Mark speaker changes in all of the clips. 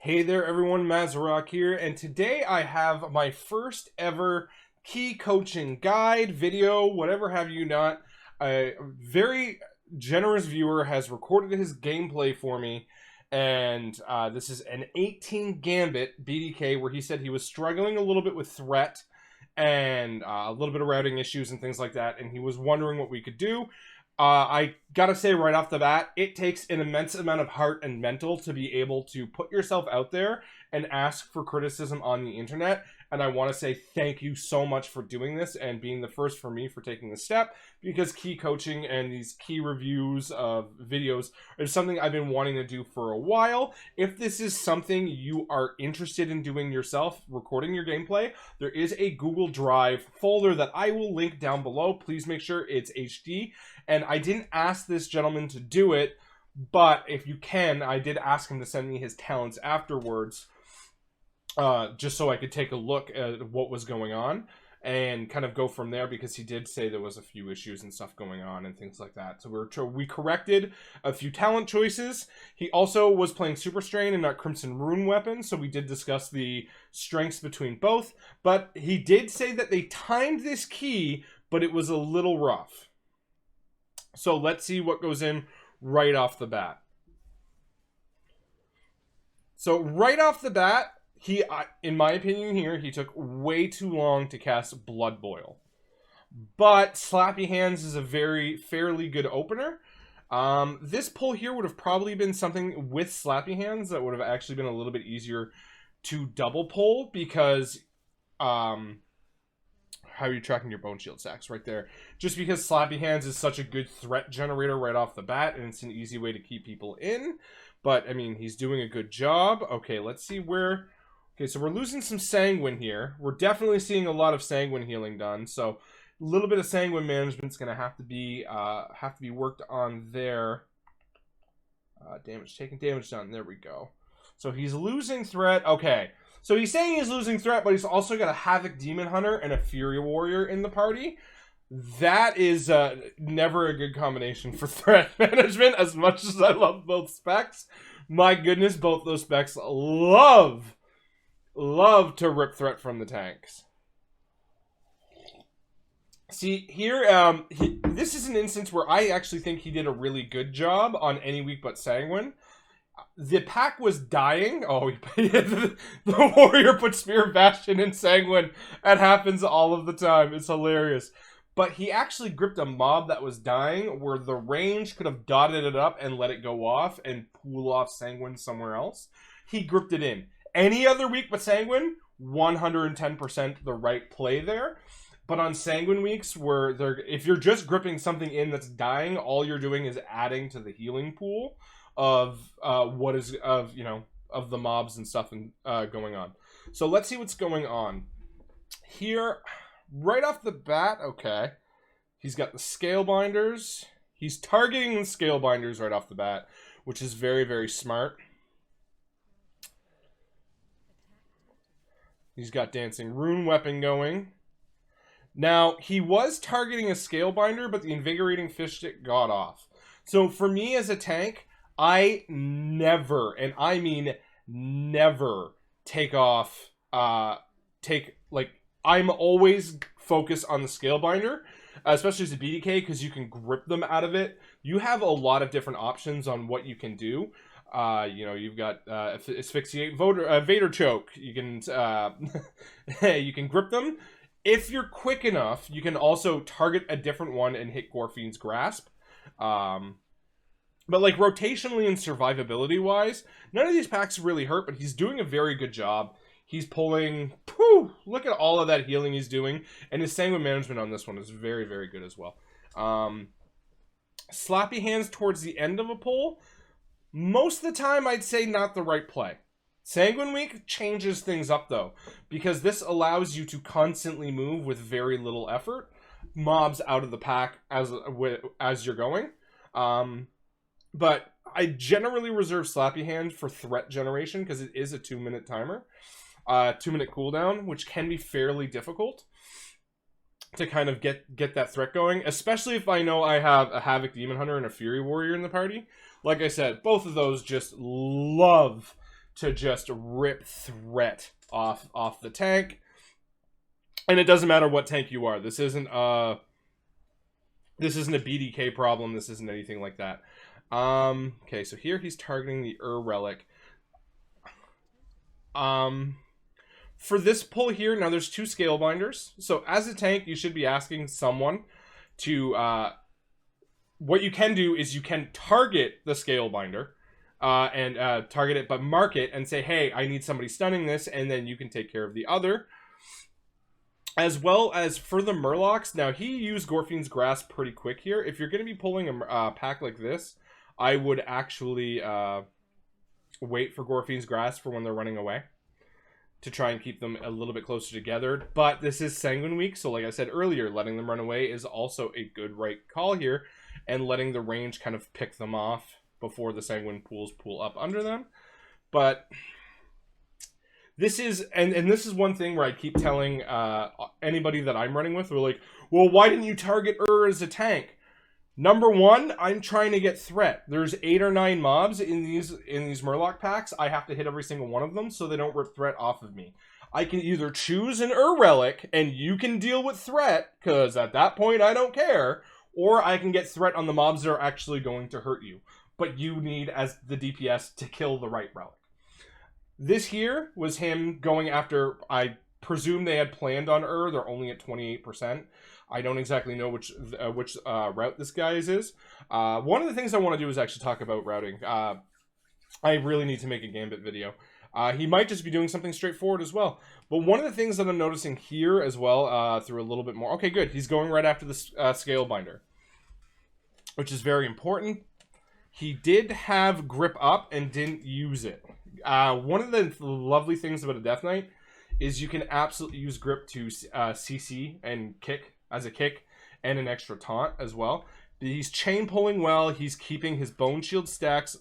Speaker 1: Hey there everyone, Mazarok here, and today I have my first ever key coaching guide, video, whatever have you not. A very generous viewer has recorded his gameplay for me, and this is an 18 Gambit BDK where he said he was struggling a little bit with threat and a little bit of routing issues and things like that, and he was wondering what we could do. I gotta say right off the bat, it takes an immense amount of heart and mental to be able to put yourself out there and ask for criticism on the internet. And I want to say thank you so much for doing this and being the first for me for taking the step, because key coaching and these key reviews of videos is something I've been wanting to do for a while. If this is something you are interested in doing yourself, recording your gameplay, there is a Google Drive folder that I will link down below. Please make sure it's HD. And I didn't ask this gentleman to do it, but if you can, I did ask him to send me his talents afterwards, just so I could take a look at what was going on and kind of go from there, because he did say there was a few issues and stuff going on and things like that. So we corrected a few talent choices. He also was playing Super Strain and not Crimson Rune Weapon, so we did discuss the strengths between both. But he did say that they timed this key, but it was a little rough. So let's see what goes in right off the bat. So right off the bat, he, in my opinion here, he took way too long to cast Blood Boil. But Slappy Hands is a fairly good opener. This pull here would have probably been something with Slappy Hands that would have actually been a little bit easier to double pull, because how are you tracking your Bone Shield stacks? Right there. Just because Slappy Hands is such a good threat generator right off the bat, and it's an easy way to keep people in. But, I mean, he's doing a good job. Okay, let's see where... Okay, so we're losing some Sanguine here. We're definitely seeing a lot of Sanguine healing done, so a little bit of Sanguine management is going to have to be worked on there. Taking damage done. There we go. So he's losing threat. Okay. So he's saying he's losing threat, but he's also got a Havoc Demon Hunter and a Fury Warrior in the party. That is never a good combination for threat management, as much as I love both specs. My goodness, both those specs love to rip threat from the tanks. See, here, this is an instance where I actually think he did a really good job on any week but Sanguine. The pack was dying. Oh, the warrior put Spear of Bastion in Sanguine. That happens all of the time. It's hilarious. But he actually gripped a mob that was dying, where the range could have dotted it up and let it go off and pull off Sanguine somewhere else. He gripped it in. Any other week but Sanguine, 110% the right play there. But on Sanguine weeks, where if you're just gripping something in that's dying, all you're doing is adding to the healing pool of the mobs and stuff going on. So let's see what's going on here right off the bat. Okay, he's got the scale binders. He's targeting the scale binders right off the bat, which is very, very smart. He's got Dancing Rune Weapon going. Now, he was targeting a scale binder, but the Invigorating Fish Stick got off. So for me as a tank, I never, and I mean never, I'm always focused on the scale binder, especially as a BDK, because you can grip them out of it. You have a lot of different options on what you can do. You've got Asphyxiate Vader Choke. You can you can grip them. If you're quick enough, you can also target a different one and hit Gorfine's Grasp. But like rotationally and survivability wise, none of these packs really hurt, but he's doing a very good job. He's pulling, look at all of that healing he's doing, and his Sanguine management on this one is very, very good as well. Slappy Hands towards the end of a pull, most of the time I'd say not the right play. Sanguine Week changes things up though, because this allows you to constantly move with very little effort, mobs out of the pack as you're going. But I generally reserve Slappy Hand for threat generation, because it is a 2-minute timer. 2-minute cooldown, which can be fairly difficult to kind of get that threat going, especially if I know I have a Havoc Demon Hunter and a Fury Warrior in the party. Like I said, both of those just love to just rip threat off the tank. And it doesn't matter what tank you are. This isn't a BDK problem. This isn't anything like that. Okay, so here he's targeting the Relic. For this pull here, now there's 2 scale binders. So as a tank, you should be asking someone to, what you can do is you can target the scale binder, and target it, but mark it and say, hey, I need somebody stunning this, and then you can take care of the other. As well as for the Murlocs, now he used Gorfine's Grasp pretty quick here. If you're going to be pulling a pack like this, I would actually wait for Gorfine's Grasp for when they're running away, to try and keep them a little bit closer together. But this is Sanguine week, so like I said earlier, letting them run away is also a good right call here, and letting the range kind of pick them off before the Sanguine pools pull up under them. But this is, and this is one thing where I keep telling anybody that I'm running with, we're like, well, why didn't you target as a tank? Number one, I'm trying to get threat. There's 8 or 9 mobs in these Murloc packs. I have to hit every single one of them so they don't rip threat off of me. I can either choose an Relic and you can deal with threat, because at that point I don't care, or I can get threat on the mobs that are actually going to hurt you. But you need, as the DPS, to kill the right Relic. This here was him going after, I presume they had planned on they're only at 28%. I don't exactly know which route this guy's is. One of the things I want to do is actually talk about routing. I really need to make a Gambit video. He might just be doing something straightforward as well. But one of the things that I'm noticing here as well, through a little bit more... Okay, good. He's going right after the scale binder, which is very important. He did have grip up and didn't use it. One of the lovely things about a Death Knight is you can absolutely use grip to CC and kick as a kick, and an extra taunt as well. He's chain pulling well. He's keeping his bone shield stacks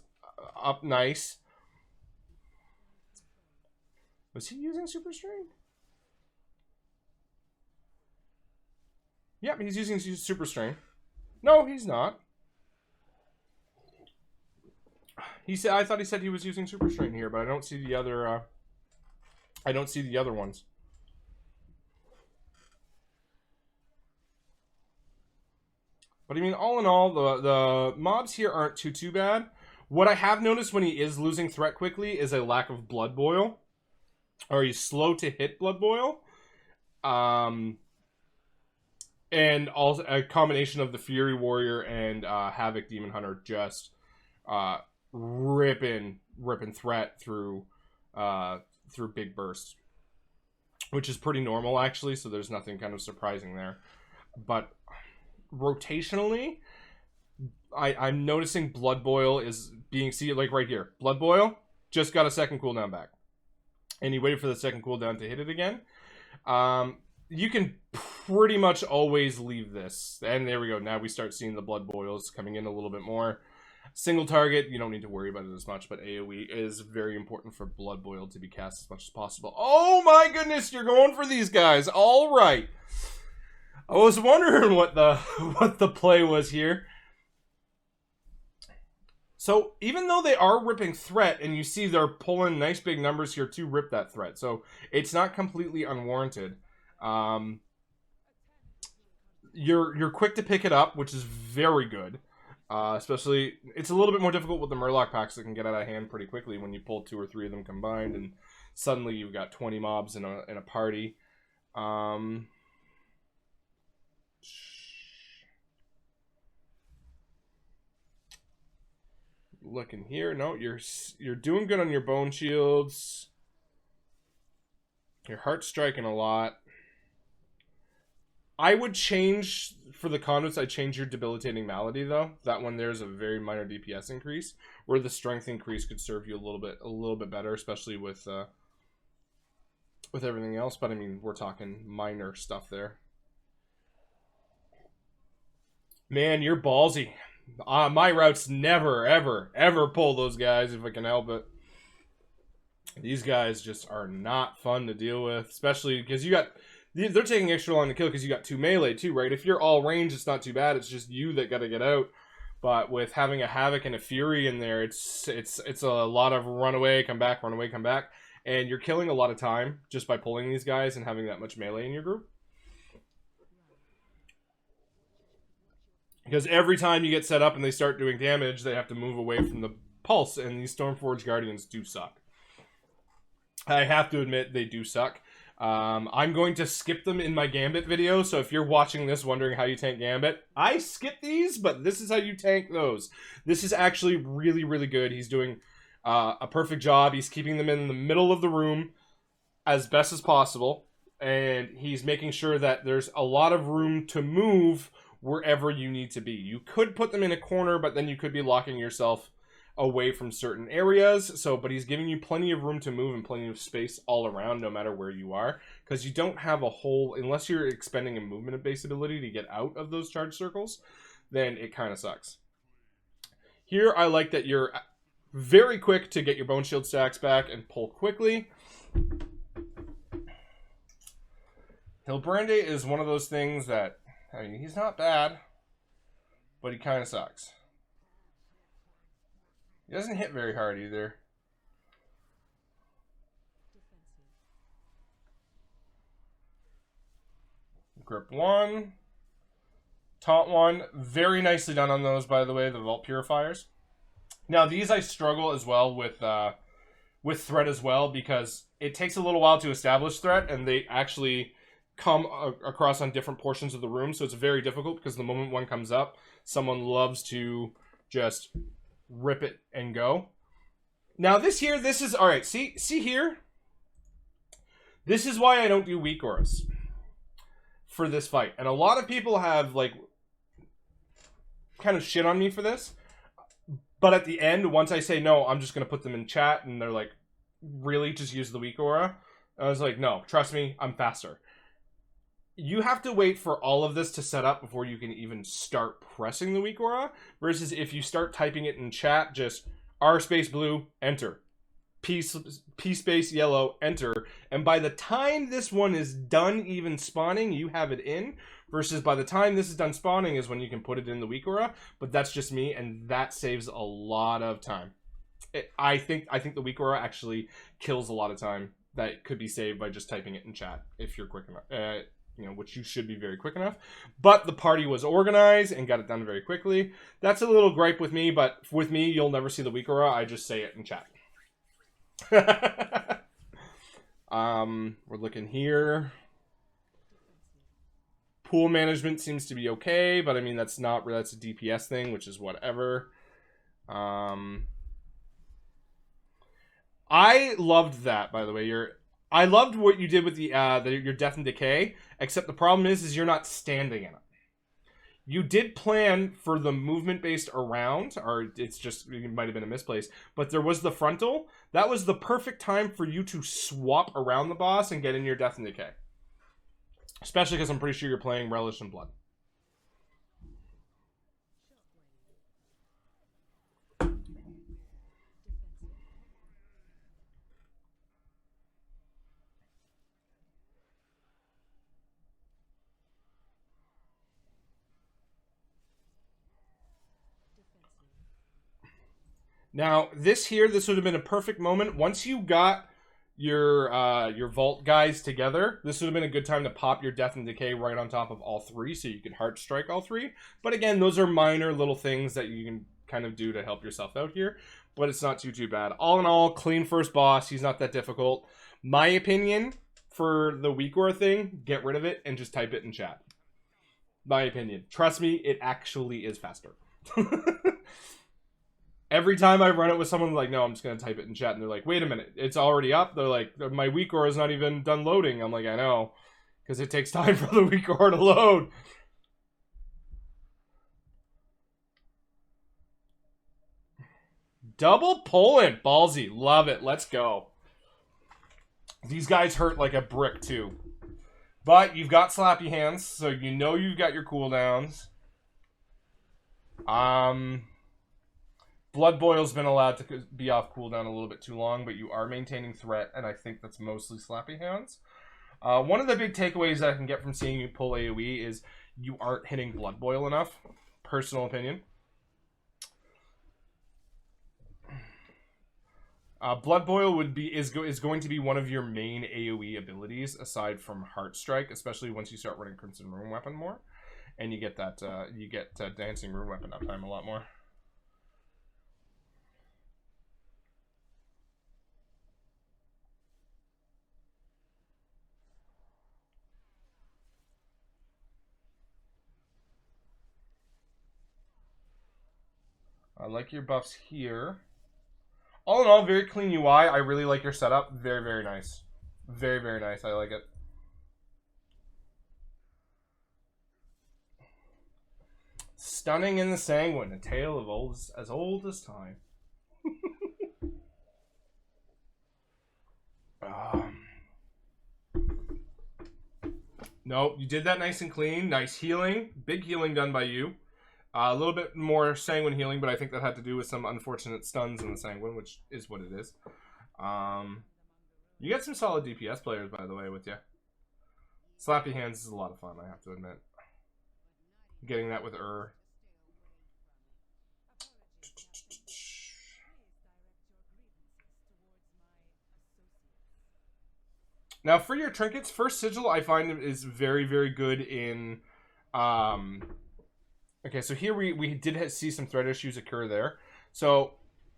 Speaker 1: up nice. Was he using super strain? Yep, he's using super strain. No, he's not. He said, I thought he said he was using super strain here, but I don't see the other. I don't see the other ones. But I mean, all in all, the mobs here aren't too bad. What I have noticed when he is losing threat quickly is a lack of blood boil, or he's slow to hit blood boil. And also a combination of the Fury Warrior and Havoc Demon Hunter just ripping threat through big bursts, which is pretty normal actually. So there's nothing kind of surprising there, but rotationally, I'm noticing Blood Boil is being seen, like right here. Blood Boil just got a second cooldown back, and you waited for the second cooldown to hit it again. You can pretty much always leave this, and there we go. Now we start seeing the Blood Boils coming in a little bit more. Single target, you don't need to worry about it as much, but AoE is very important for Blood Boil to be cast as much as possible. Oh my goodness, you're going for these guys. All right. I was wondering what the play was here. So even though they are ripping threat, and you see they're pulling nice big numbers here to rip that threat, so it's not completely unwarranted. You're quick to pick it up, which is very good. Especially, it's a little bit more difficult with the Murloc packs that can get out of hand pretty quickly when you pull 2 or 3 of them combined, and suddenly you've got 20 mobs in a party. Looking here, no, you're doing good on your bone shields. Your heart's striking a lot. I would change, for the conduits, I'd change your debilitating malady though. That one there's a very minor DPS increase, where the strength increase could serve you a little bit better, especially with everything else. But I mean, we're talking minor stuff there. Man, you're ballsy. My routes never, ever pull those guys if I can help it. These guys just are not fun to deal with, especially because they're taking extra long to kill because you got 2 melee too, right? If you're all range, it's not too bad. It's just you that got to get out. But with having a Havoc and a Fury in there, it's a lot of run away, come back, and you're killing a lot of time just by pulling these guys and having that much melee in your group. Because every time you get set up and they start doing damage, they have to move away from the pulse, and these Stormforge Guardians do suck. I have to admit, they do suck. I'm going to skip them in my Gambit video, so if you're watching this wondering how you tank Gambit, I skip these, but this is how you tank those. This is actually really, really good. He's doing a perfect job. He's keeping them in the middle of the room as best as possible, and he's making sure that there's a lot of room to move wherever you need to be. You could put them in a corner, but then you could be locking yourself away from certain areas. But he's giving you plenty of room to move and plenty of space all around, no matter where you are, because you don't have a whole, unless you're expending a movement-based ability to get out of those charge circles, then it kind of sucks. Here, I like that you're very quick to get your Bone Shield stacks back and pull quickly. Hilbrande is one of those things that, I mean, he's not bad, but he kind of sucks. He doesn't hit very hard either. Grip 1. Taunt 1. Very nicely done on those, by the way, the Vault Purifiers. Now, these I struggle as well with threat as well, because it takes a little while to establish threat, and they actually come across on different portions of the room, so it's very difficult, because the moment one comes up, someone loves to just rip it and go. Now this is all right. See here, this is why I don't do weak auras for this fight, and a lot of people have like kind of shit on me for this, but at the end, once I say no, I'm just gonna put them in chat, and they're like, really, just use the weak aura? I was like, no, trust me, I'm faster. You have to wait for all of this to set up before you can even start pressing the weak aura, versus if you start typing it in chat, just R space blue, enter. P space yellow, enter. And by the time this one is done even spawning, you have it in, versus by the time this is done spawning is when you can put it in the weak aura. But that's just me, and that saves a lot of time. I think the weak aura actually kills a lot of time that could be saved by just typing it in chat if you're quick enough. You know, which you should be very quick enough. But the party was organized and got it done very quickly. That's a little gripe with me, but with me, you'll never see the weak aura. I just say it in chat. We're looking here. Pool management seems to be okay, but I mean, that's a DPS thing, which is whatever. I loved that, by the way. I loved what you did with your Death and Decay, except the problem is you're not standing in it. You did plan for the movement based around, or it might have been a misplace, but there was the frontal. That was the perfect time for you to swap around the boss and get in your Death and Decay. Especially because I'm pretty sure you're playing Relish and Blood. Now, this would have been a perfect moment. Once you got your Vault guys together, this would have been a good time to pop your Death and Decay right on top of all three, so you could Heart Strike all three. But again, those are minor little things that you can kind of do to help yourself out here. But it's not too bad. All in all, clean first boss. He's not that difficult. My opinion for the weak aura thing, get rid of it and just type it in chat. My opinion. Trust me, it actually is faster. Every time I run it with someone, like, no, I'm just going to type it in chat. And they're like, wait a minute, it's already up? They're like, my weak aura is not even done loading. I'm like, I know. Because it takes time for the weak aura to load. Double pulling. Ballsy. Love it. Let's go. These guys hurt like a brick, too. But you've got slappy hands, so you know you've got your cooldowns. Blood Boil's been allowed to be off cooldown a little bit too long, but you are maintaining threat, and I think that's mostly slappy hands. One of the big takeaways that I can get from seeing you pull AoE is you aren't hitting Blood Boil enough. Personal opinion. Blood Boil is going to be one of your main AoE abilities, aside from Heart Strike, especially once you start running Crimson Rune Weapon more, and you get that Dancing Rune Weapon uptime a lot more. I like your buffs here. All in all, very clean UI. I really like your setup. Very, very nice. Very, very nice. I like it. Stunning in the Sanguine, a tale of as old as time. No, you did that nice and clean. Nice healing. Big healing done by you. A little bit more Sanguine healing, but I think that had to do with some unfortunate stuns in the Sanguine, which is what it is. You get some solid DPS players, by the way, with you. Slappy Hands is a lot of fun, I have to admit. Getting that with Now, for your trinkets, First Sigil I find is very, very good in... Okay, so here we did see some threat issues occur there. So,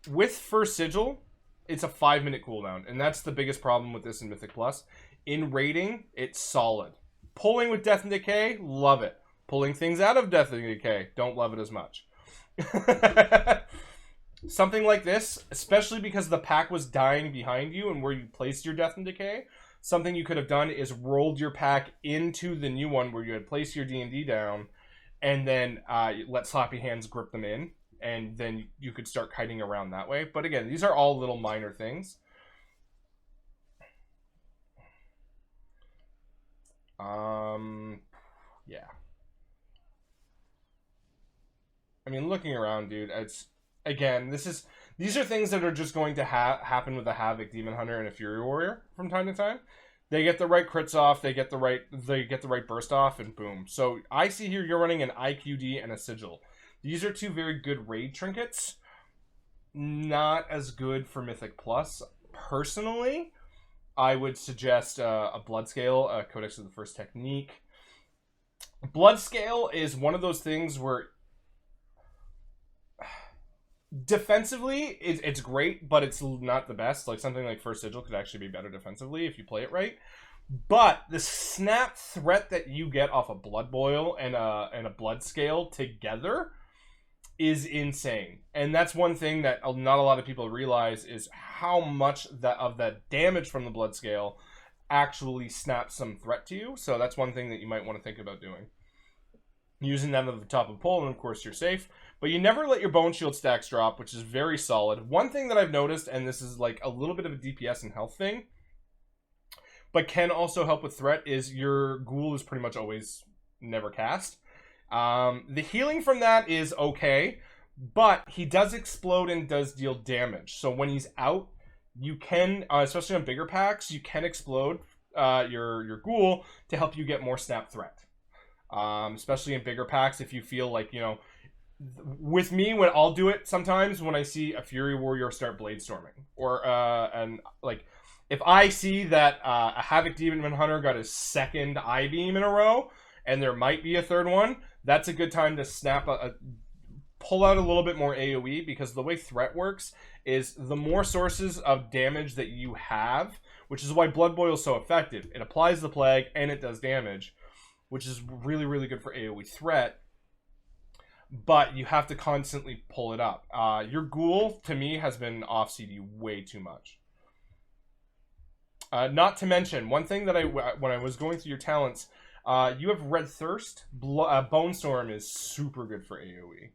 Speaker 1: with First Sigil, it's a 5-minute cooldown, and that's the biggest problem with this in Mythic Plus. In raiding, it's solid. Pulling with Death and Decay, love it. Pulling things out of Death and Decay, don't love it as much. Something like this, especially because the pack was dying behind you and where you placed your Death and Decay, something you could have done is rolled your pack into the new one where you had placed your D&D down, and then let Slappy Hands grip them in, and then you could start kiting around that way. But again, these are all little minor things. Yeah. I mean, looking around, dude, it's... Again, these are things that are just going to happen with a Havoc Demon Hunter and a Fury Warrior from time to time. They get the right crits off, they get the right burst off, and boom. So I see here you're running an IQD and a Sigil. These are two very good raid trinkets. Not as good for Mythic Plus. Personally, I would suggest a Bloodscale, a Codex of the First Technique. Bloodscale is one of those things where defensively, it's great, but it's not the best. Like, something like First Sigil could actually be better defensively if you play it right. But the snap threat that you get off a Blood Boil and a Bloodscale together is insane. And that's one thing that not a lot of people realize is how much of that damage from the Bloodscale actually snaps some threat to you. So that's one thing that you might want to think about doing. Using that at the top of pull, and of course you're safe. But you never let your Bone Shield stacks drop, which is very solid. One thing that I've noticed, and this is like a little bit of a DPS and health thing, but can also help with threat, is your Ghoul is pretty much always never cast. The healing from that is okay, but he does explode and does deal damage. So when he's out, you can, especially on bigger packs, you can explode your Ghoul to help you get more snap threat. Especially in bigger packs, if you feel like, you know, with me, when I'll do it sometimes when I see a Fury Warrior start blade storming, or and like if I see that a Havoc Demon Hunter got his second eye beam in a row, and there might be a third one, that's a good time to snap pull out a little bit more AoE, because the way threat works is the more sources of damage that you have, which is why Blood Boil is so effective. It applies the plague and it does damage, which is really, really good for AoE threat. But you have to constantly pull it up. Your Ghoul, to me, has been off CD way too much. Not to mention, one thing that when I was going through your talents, you have Red Thirst. Bone Storm is super good for AoE.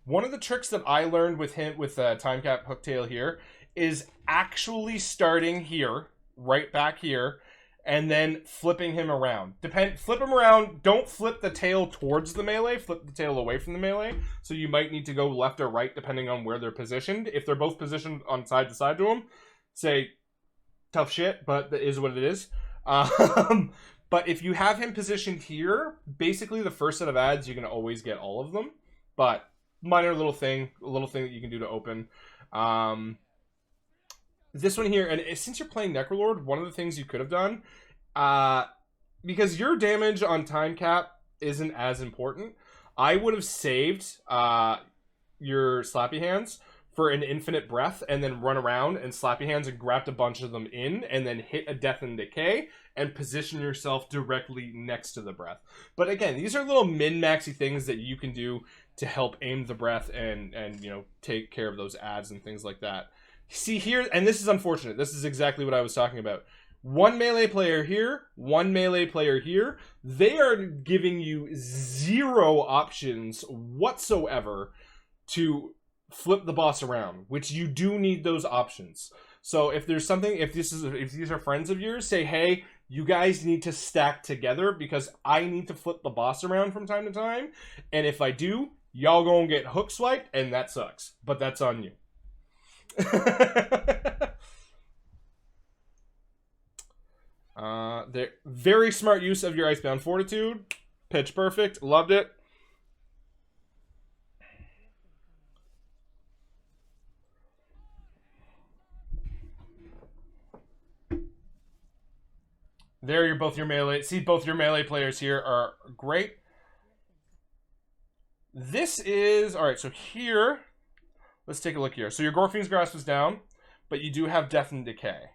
Speaker 1: One of the tricks that I learned with Time Cap Hooktail here is actually starting here, right back here, and then flipping him around. Flip him around. Don't flip the tail towards the melee. Flip the tail away from the melee. So you might need to go left or right depending on where they're positioned. If they're both positioned on side to side to him, say, tough shit, but that is what it is. But if you have him positioned here, basically the first set of ads, you're going to always get all of them. But minor little thing that you can do to open. This one here, and since you're playing Necrolord, one of the things you could have done, because your damage on time cap isn't as important, I would have saved your Slappy Hands for an infinite breath and then run around and Slappy Hands and grabbed a bunch of them in and then hit a Death and Decay and position yourself directly next to the breath. But again, these are little min-maxy things that you can do to help aim the breath and you know, take care of those ads and things like that. See here, and this is unfortunate. This is exactly what I was talking about. One melee player here, one melee player here. They are giving you 0 options whatsoever to flip the boss around, which you do need those options. So if there's something, if these are friends of yours, say, hey, you guys need to stack together because I need to flip the boss around from time to time. And if I do, y'all gonna get hook swiped, and that sucks. But that's on you. Very smart use of your Icebound Fortitude. Pitch perfect. Loved it. There, you're both your melee. See, both your melee players here are great. This is... Alright, so here... Let's take a look here. So your Gorfine's Grasp is down, but you do have Death and Decay,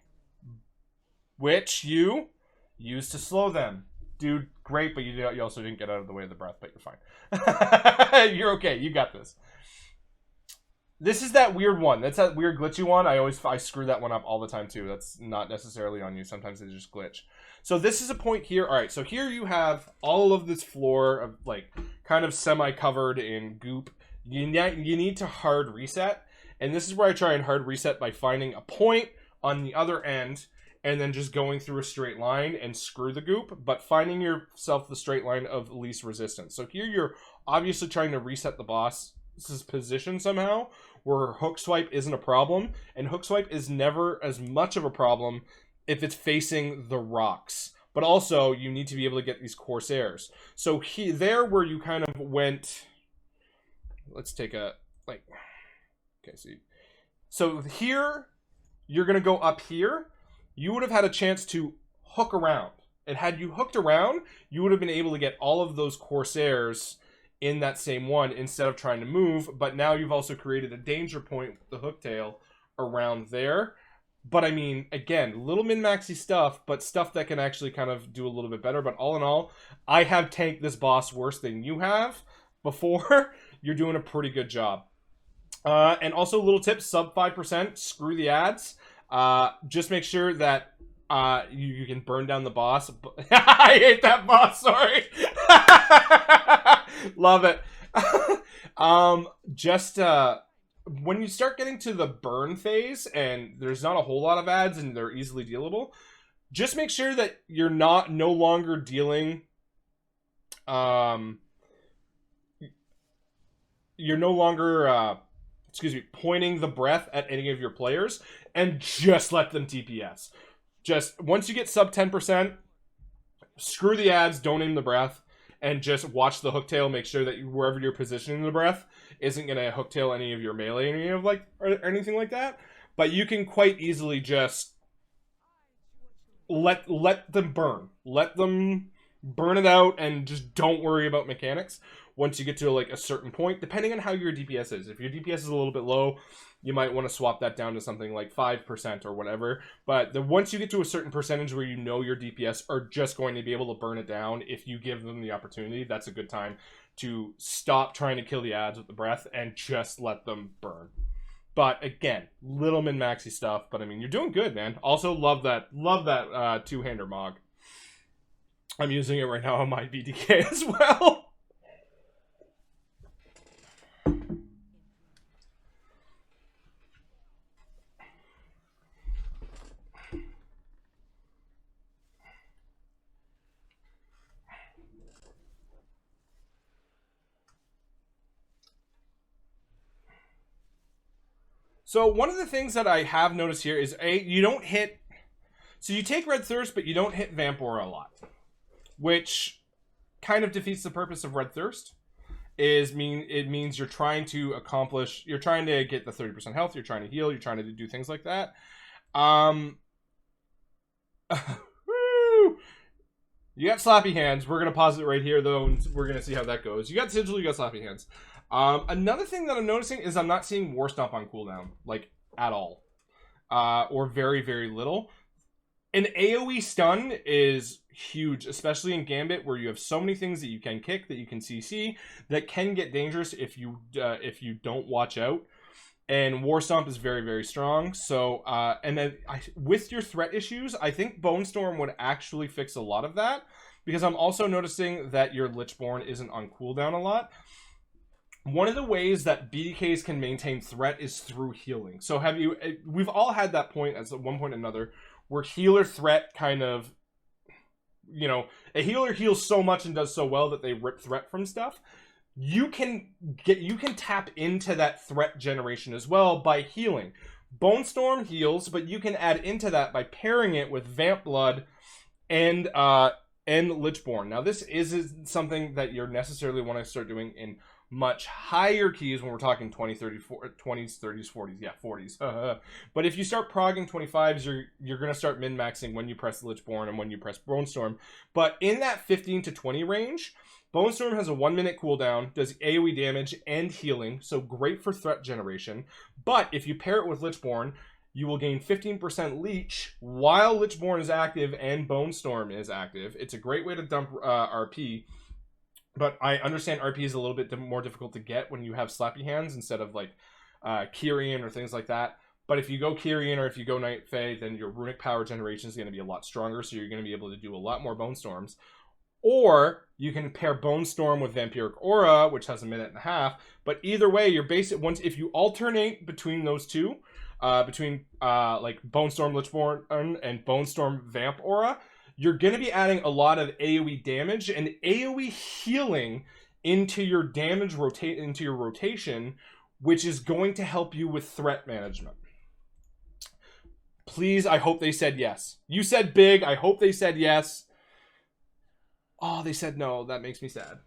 Speaker 1: which you use to slow them. Dude, great, but you also didn't get out of the way of the breath, but you're fine. You're okay. You got this. This is that weird one. That's that weird glitchy one. I screw that one up all the time too. That's not necessarily on you. Sometimes they just glitch. So this is a point here. All right, so here you have all of this floor of like kind of semi-covered in goop. You need to hard reset, and this is where I try and hard reset by finding a point on the other end and then just going through a straight line and screw the goop, but finding yourself the straight line of least resistance. So here you're obviously trying to reset the boss's position somehow, where hook swipe isn't a problem, and hook swipe is never as much of a problem if it's facing the rocks. But also, you need to be able to get these Corsairs. So there where you kind of went... Let's take a, like, okay, so here, you're going to go up here. You would have had a chance to hook around. And had you hooked around, you would have been able to get all of those Corsairs in that same one instead of trying to move. But now you've also created a danger point with the hooktail around there. But I mean, again, little min-maxy stuff, but stuff that can actually kind of do a little bit better. But all in all, I have tanked this boss worse than you have before. You're doing a pretty good job. And also, little tip, sub 5%, screw the ads. Just make sure that you can burn down the boss. I hate that boss, sorry. Love it. When you start getting to the burn phase, and there's not a whole lot of ads, and they're easily dealable, just make sure that you're no longer dealing... You're no longer, pointing the breath at any of your players, and just let them DPS. Just, once you get sub 10%, screw the ads, don't aim the breath, and just watch the hooktail, make sure that wherever you're positioning the breath isn't going to hooktail any of your melee or anything like that. But you can quite easily just let them burn. Let them burn it out, and just don't worry about mechanics. Once you get to like a certain point, depending on how your DPS is. If your DPS is a little bit low, you might want to swap that down to something like 5% or whatever. But once you get to a certain percentage where you know your DPS are just going to be able to burn it down, if you give them the opportunity, that's a good time to stop trying to kill the ads with the breath and just let them burn. But again, little min-maxy stuff. But I mean, you're doing good, man. Also, love that two-hander Mog. I'm using it right now on my BDK as well. So one of the things that I have noticed here is, you don't hit... So you take Red Thirst, but you don't hit Vamp Aura a lot. which kind of defeats the purpose of Red Thirst. It means you're trying to get the 30% health, you're trying to heal, you're trying to do things like that. You got Slappy Hands. We're going to pause it right here, though, and we're going to see how that goes. You got Sigil, you got Slappy Hands. Another thing that I'm noticing is I'm not seeing War Stomp on cooldown, like, at all. Or very, very little. An AoE stun is huge, especially in Gambit, where you have so many things that you can kick, that you can CC, that can get dangerous if you don't watch out. And War Stomp is very, very strong. So, and then with your threat issues, I think Bone Storm would actually fix a lot of that. Because I'm also noticing that your Lichborn isn't on cooldown a lot. One of the ways that BDKs can maintain threat is through healing. So we've all had that point at one point or another, where healer threat kind of, a healer heals so much and does so well that they rip threat from stuff. You can tap into that threat generation as well by healing. Bone Storm heals, but you can add into that by pairing it with Vamp Blood and Lichborn. Now, this isn't something that you're necessarily want to start doing in much higher keys when we're talking 20, 30, 20s, 30s, 40s. Yeah, 40s. But if you start progging 25s, you're going to start min-maxing when you press the Lichborn and when you press Bone Storm. But in that 15 to 20 range, Bone Storm has a 1-minute cooldown, does AoE damage and healing, so great for threat generation. But if you pair it with Lichborn, you will gain 15% leech while Lichborn is active and Bone Storm is active. It's a great way to dump RP. But I understand RP is a little bit more difficult to get when you have Slappy Hands instead of like Kyrian or things like that. But if you go Kyrian or if you go Night Fae, then your runic power generation is going to be a lot stronger, so you're going to be able to do a lot more Bone Storms. Or you can pair Bone Storm with Vampiric Aura, which has a 1.5 minutes. But either way, your basic ones, if you alternate between those two, like Bone Storm Lichborn and Bone Storm Vamp Aura, you're going to be adding a lot of AoE damage and AoE healing into your damage into your rotation, which is going to help you with threat management. Please, I hope they said yes. You said big. I hope they said yes. Oh, they said no. That makes me sad.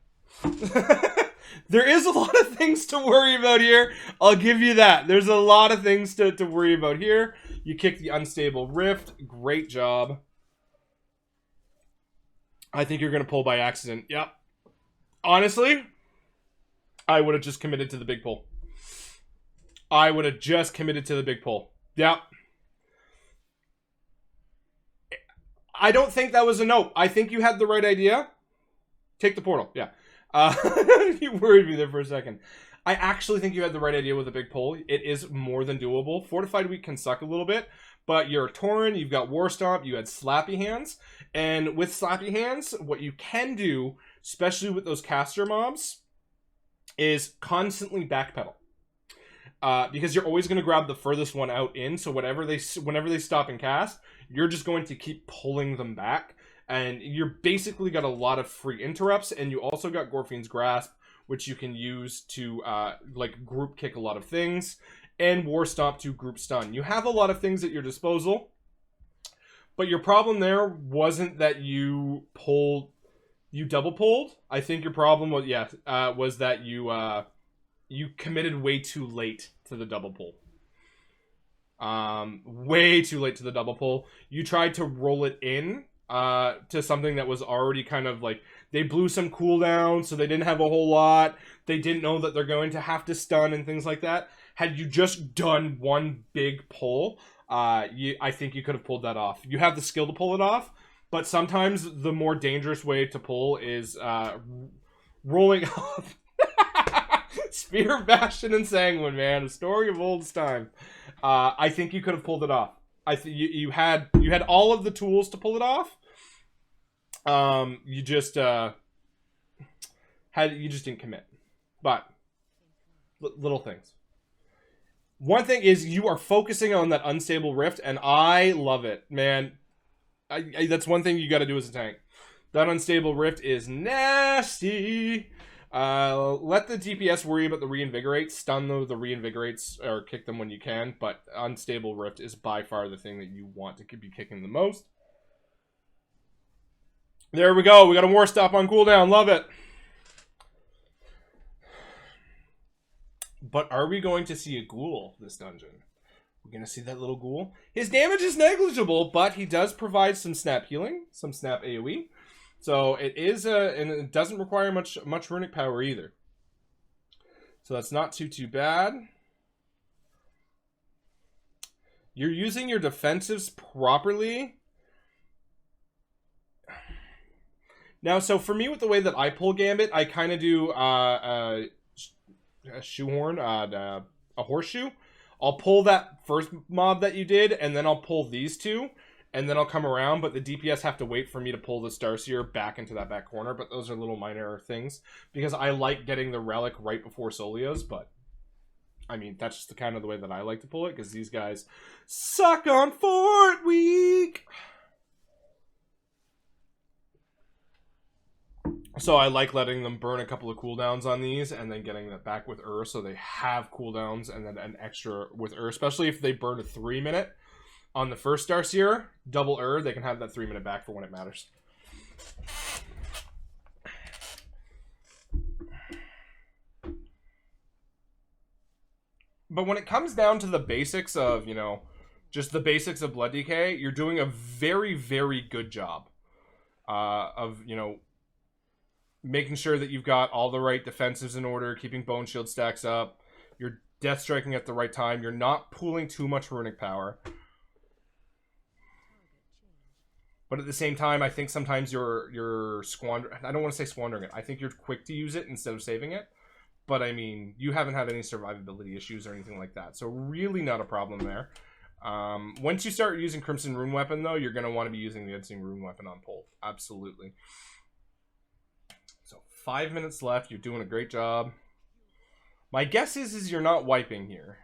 Speaker 1: There is a lot of things to worry about here. I'll give you that. There's a lot of things to worry about here. You kick the Unstable Rift. Great job. I think you're going to pull by accident. Yep. Honestly, I would have just committed to the big pull. Yep. I don't think that was a no. I think you had the right idea. Take the portal. Yeah. You worried me there for a second. I actually think you had the right idea with a big pull. It is more than doable. Fortified Weak can suck a little bit, but you're a Tauren, you've got War Stomp, you had Slappy Hands, and with Slappy Hands, what you can do, especially with those caster mobs, is constantly backpedal. Because you're always going to grab the furthest one out in, so whenever they stop and cast, you're just going to keep pulling them back, and you're basically got a lot of free interrupts, and you also got Gorfien's Grasp, which you can use to like group kick a lot of things, and War Stomp to group stun. You have a lot of things at your disposal, but your problem there wasn't that you double pulled. I think your problem was was that you committed way too late to the double pull. Way too late to the double pull. You tried to roll it in to something that was already kind of like, they blew some cooldown, so they didn't have a whole lot. They didn't know that they're going to have to stun and things like that. Had you just done one big pull, I think you could have pulled that off. You have the skill to pull it off, but sometimes the more dangerous way to pull is rolling off. Spear, Bastion, and Sanguine, man. A story of oldest time. I think you could have pulled it off. I think you had all of the tools to pull it off. You just didn't commit. But little things. One thing is you are focusing on that Unstable Rift, and I love it, man. That's one thing you got to do as a tank. That Unstable Rift is nasty. Let the DPS worry about the Reinvigorate. Stun the Reinvigorates, or kick them when you can, but Unstable Rift is by far the thing that you want to be kicking the most. There we go. We got a War Stop on cooldown. Love it. But are we going to see a ghoul this dungeon? We're going to see that little ghoul. His damage is negligible, but he does provide some snap healing, some snap AoE. So it is and it doesn't require much runic power either. So that's not too bad. You're using your defensives properly. Now, so for me, with the way that I pull Gambit, I kind of do a shoehorn, a horseshoe. I'll pull that first mob that you did, and then I'll pull these two, and then I'll come around, but the DPS have to wait for me to pull the Starseer back into that back corner, but those are little minor things, because I like getting the Relic right before Solios, but, I mean, that's just the kind of the way that I like to pull it, because these guys suck on Fort Week! So I like letting them burn a couple of cooldowns on these and then getting that back with so they have cooldowns and then an extra with especially if they burn a 3-minute on the first Starseer, double they can have that 3-minute back for when it matters. But when it comes down to the basics of, you know, just the basics of Blood DK, you're doing a very, very good job of, you know, making sure that you've got all the right defensives in order, keeping Bone Shield stacks up, you're death striking at the right time, you're not pooling too much runic power. But at the same time, I think sometimes you're squandering, I don't want to say squandering it, I think you're quick to use it instead of saving it. But I mean, you haven't had any survivability issues or anything like that, so really not a problem there. Once you start using Crimson Rune Weapon, though, you're going to want to be using the Editing Rune Weapon on pull. Absolutely. 5 minutes left. You're doing a great job. My guess is you're not wiping here.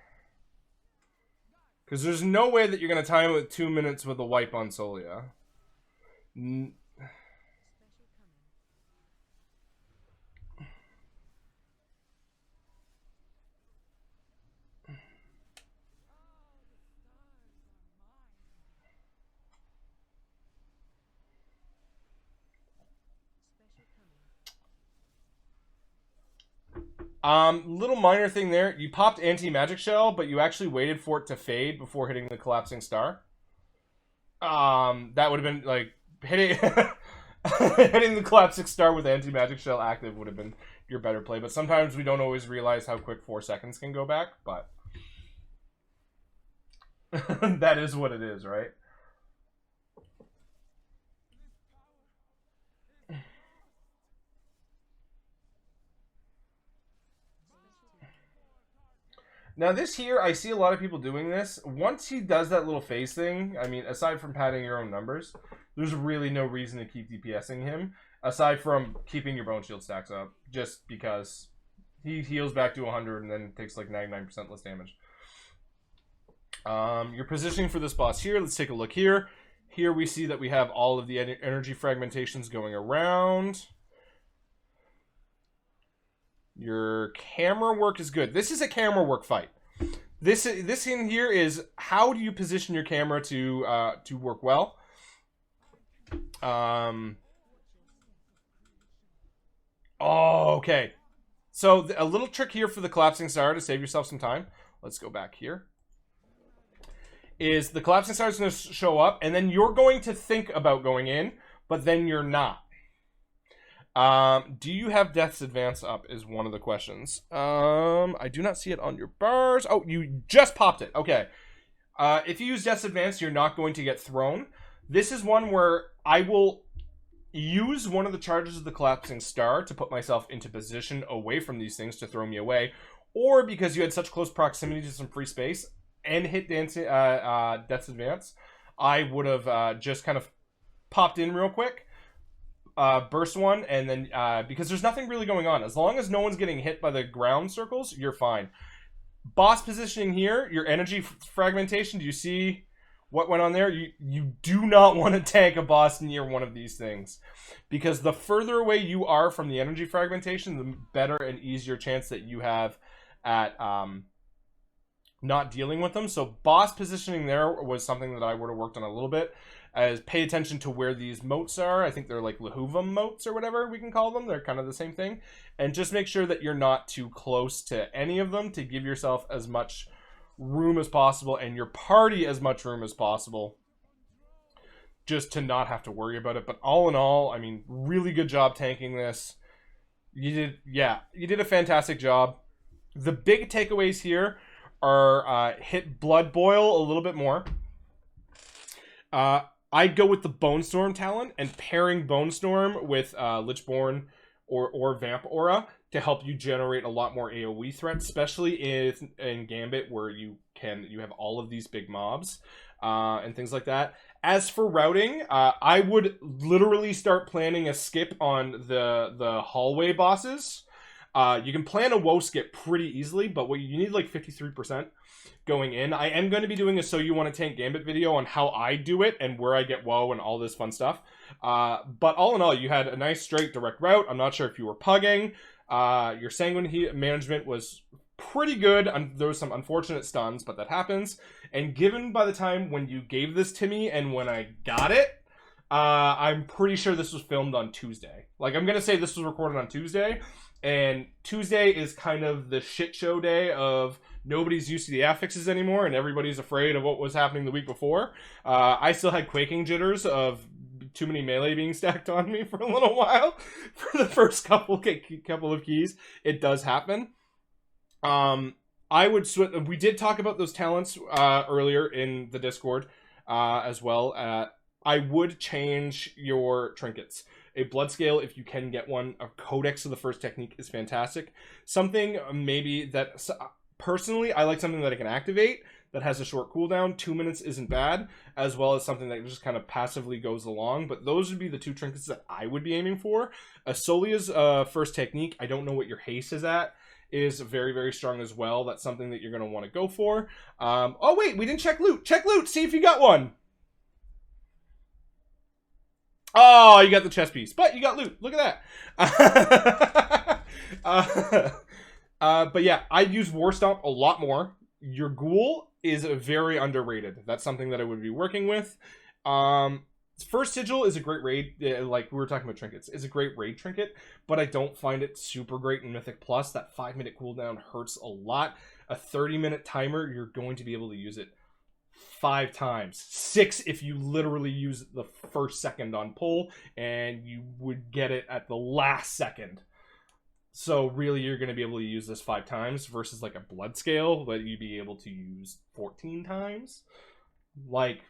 Speaker 1: Because there's no way that you're going to time it with 2 minutes with a wipe on Solia. Little minor thing there. You popped anti-magic shell, but you actually waited for it to fade before hitting the collapsing star. That would have been like hitting hitting the collapsing star with anti-magic shell active would have been your better play. But sometimes we don't always realize how quick 4 seconds can go back. But that is what it is, right? Now this here, I see a lot of people doing this. Once he does that little phase thing, I mean, aside from padding your own numbers, there's really no reason to keep DPSing him, aside from keeping your Bone Shield stacks up, just because he heals back to 100 and then takes like 99% less damage. Your positioning for this boss here, let's take a look here. Here we see that we have all of the energy fragmentations going around. Your camera work is good. This is a camera work fight. This in here is how do you position your camera to work well. Oh, okay. So a little trick here for the collapsing star to save yourself some time. Let's go back here. Is the collapsing star is going to show up, and then you're going to think about going in, but then you're not. Do you have Death's Advance up is one of the questions. I do not see it on your bars. Oh, you just popped it. Okay. If you use Death's Advance, you're not going to get thrown. This is one where I will use one of the charges of the Collapsing Star to put myself into position away from these things to throw me away. Or because you had such close proximity to some free space and hit Death's Advance, I would have just kind of popped in real quick. Burst one, and then because there's nothing really going on. As long as no one's getting hit by the ground circles, you're fine. Boss positioning here, your energy fragmentation, do you see what went on there? You do not want to tank a boss near one of these things. Because the further away you are from the energy fragmentation, the better and easier chance that you have at not dealing with them. So boss positioning there was something that I would have worked on a little bit. as pay attention to where these moats are. I think they're like Lahuvum moats or whatever we can call them. They're kind of the same thing. And just make sure that you're not too close to any of them to give yourself as much room as possible and your party as much room as possible, just to not have to worry about it. But all in all, I mean, really good job tanking this. You did a fantastic job. The big takeaways here are hit Blood Boil a little bit more. I'd go with the Bone Storm talent and pairing Bone Storm with Lichborn or Vamp Aura to help you generate a lot more AoE threats, especially in Gambit, where you have all of these big mobs and things like that. As for routing, I would literally start planning a skip on the hallway bosses. You can plan a woe skip pretty easily, but what you need like 53% going in. I am going to be doing a So You Want to Tank Gambit video on how I do it and where I get woe and all this fun stuff. But all in all, you had a nice straight direct route. I'm not sure if you were pugging. Your Sanguine management was pretty good. There was some unfortunate stuns, but that happens. And given by the time when you gave this to me and when I got it, I'm pretty sure this was filmed on Tuesday. Like, I'm going to say this was recorded on Tuesday. And Tuesday is kind of the shit show day of nobody's used to the affixes anymore and everybody's afraid of what was happening the week before. I still had quaking jitters of too many melee being stacked on me for a little while for the first couple of keys. It does happen. I would we did talk about those talents earlier in the Discord as well. I would change your trinkets. A blood scale, if you can get one. A codex of the first technique is fantastic. Something maybe that personally I like something that I can activate that has a short cooldown. 2 minutes isn't bad, as well as something that just kind of passively goes along. But those would be the two trinkets that I would be aiming for. Asolia's first technique, I don't know what your haste is at, is very, very strong as well. That's something that you're going to want to go for. Oh wait, we didn't check loot. Check loot, see if you got one. Oh, you got the chest piece, but you got loot. Look at that. But yeah, I'd use War Stomp a lot more. Your Ghoul is very underrated. That's something that I would be working with. First Sigil is a great raid. Like we were talking about trinkets, it's a great raid trinket, but I don't find it super great in Mythic Plus. That 5-minute cooldown hurts a lot. A 30-minute timer, you're going to be able to use it 5 times. 6 if you literally use the first second on pull, and you would get it at the last second. So really, you're going to be able to use this 5 times versus like a blood scale that you'd be able to use 14 times. Like,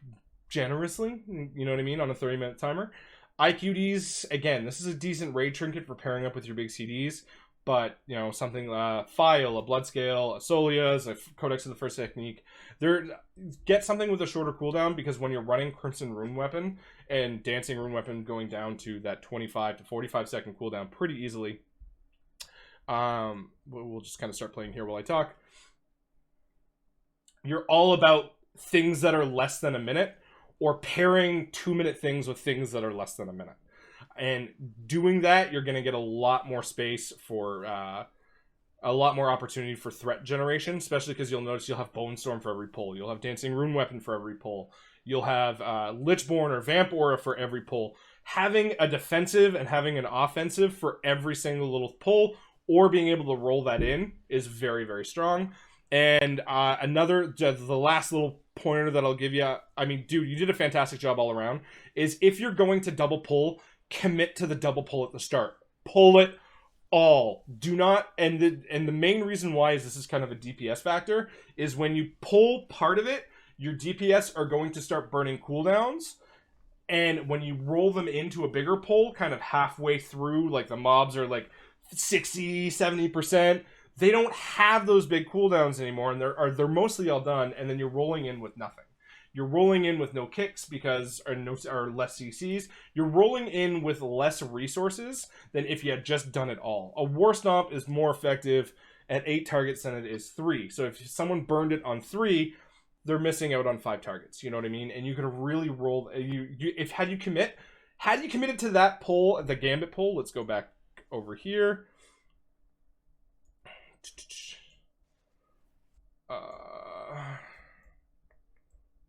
Speaker 1: generously, you know what I mean, on a 30-minute timer. IQDs, again, this is a decent raid trinket for pairing up with your big CDs. But, you know, something, File, a blood scale, a Solia's, a Codex of the first technique. Get something with a shorter cooldown, because when you're running Crimson Rune Weapon and Dancing Rune Weapon going down to that 25 to 45 second cooldown pretty easily. We'll just kind of start playing here while I talk. You're all about things that are less than a minute, or pairing 2-minute things with things that are less than a minute. And doing that, you're going to get a lot more space for, a lot more opportunity for threat generation, especially because you'll notice you'll have Bone Storm for every pull. You'll have Dancing Rune Weapon for every pull. You'll have Lichborn or Vamp Aura for every pull. Having a defensive and having an offensive for every single little pull, or being able to roll that in, is very, very strong. And the last little pointer that I'll give you, I mean, dude, you did a fantastic job all around, is if you're going to double pull, commit to the double pull at the start. Pull it all. Do not, and the main reason why is this is kind of a DPS factor, is when you pull part of it, your DPS are going to start burning cooldowns. And when you roll them into a bigger pull, kind of halfway through, like the mobs are like 60, 70%, they don't have those big cooldowns anymore, and they're mostly all done, and then you're rolling in with nothing. You're rolling in with no kicks or less CCs. You're rolling in with less resources than if you had just done it all. A War Stomp is more effective at 8 targets than it is 3. So if someone burned it on 3, they're missing out on 5 targets. You know what I mean? And you could really roll. Had you committed to that pull, the Gambit pull. Let's go back over here.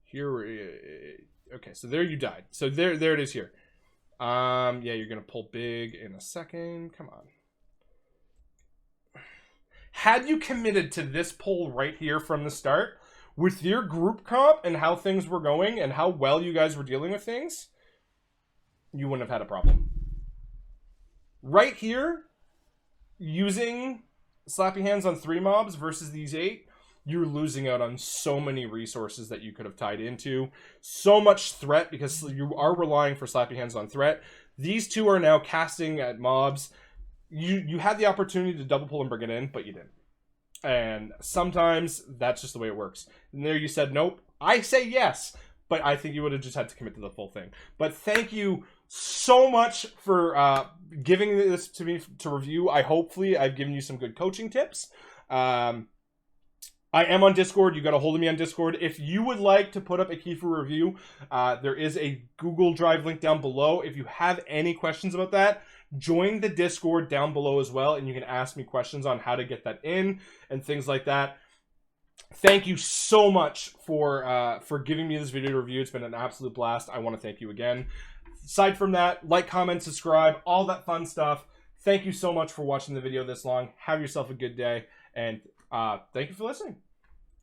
Speaker 1: Here, Okay, so there you died. So there it is here. Yeah, you're gonna pull big in a second. Come on. Had you committed to this pull right here from the start, with your group comp and how things were going and how well you guys were dealing with things, you wouldn't have had a problem. Right here, using Slappy Hands on 3 mobs versus these 8, you're losing out on so many resources that you could have tied into. So much threat, because you are relying for Slappy Hands on threat. These 2 are now casting at mobs. You had the opportunity to double pull and bring it in, but you didn't. And sometimes that's just the way it works. And there you said nope. I say yes, but I think you would have just had to commit to the full thing. But thank you so much for giving this to me to review. Hopefully I've given you some good coaching tips. I am on Discord. You got a hold of me on Discord. If you would like to put up a key for review, there is a Google Drive link down below. If you have any questions about that, join the Discord down below as well, and you can ask me questions on how to get that in and things like that. Thank you so much for giving me this video to review. It's been an absolute blast. I want to thank you again. Aside from that, like, comment, subscribe, all that fun stuff. Thank you so much for watching the video this long. Have yourself a good day, and thank you for listening.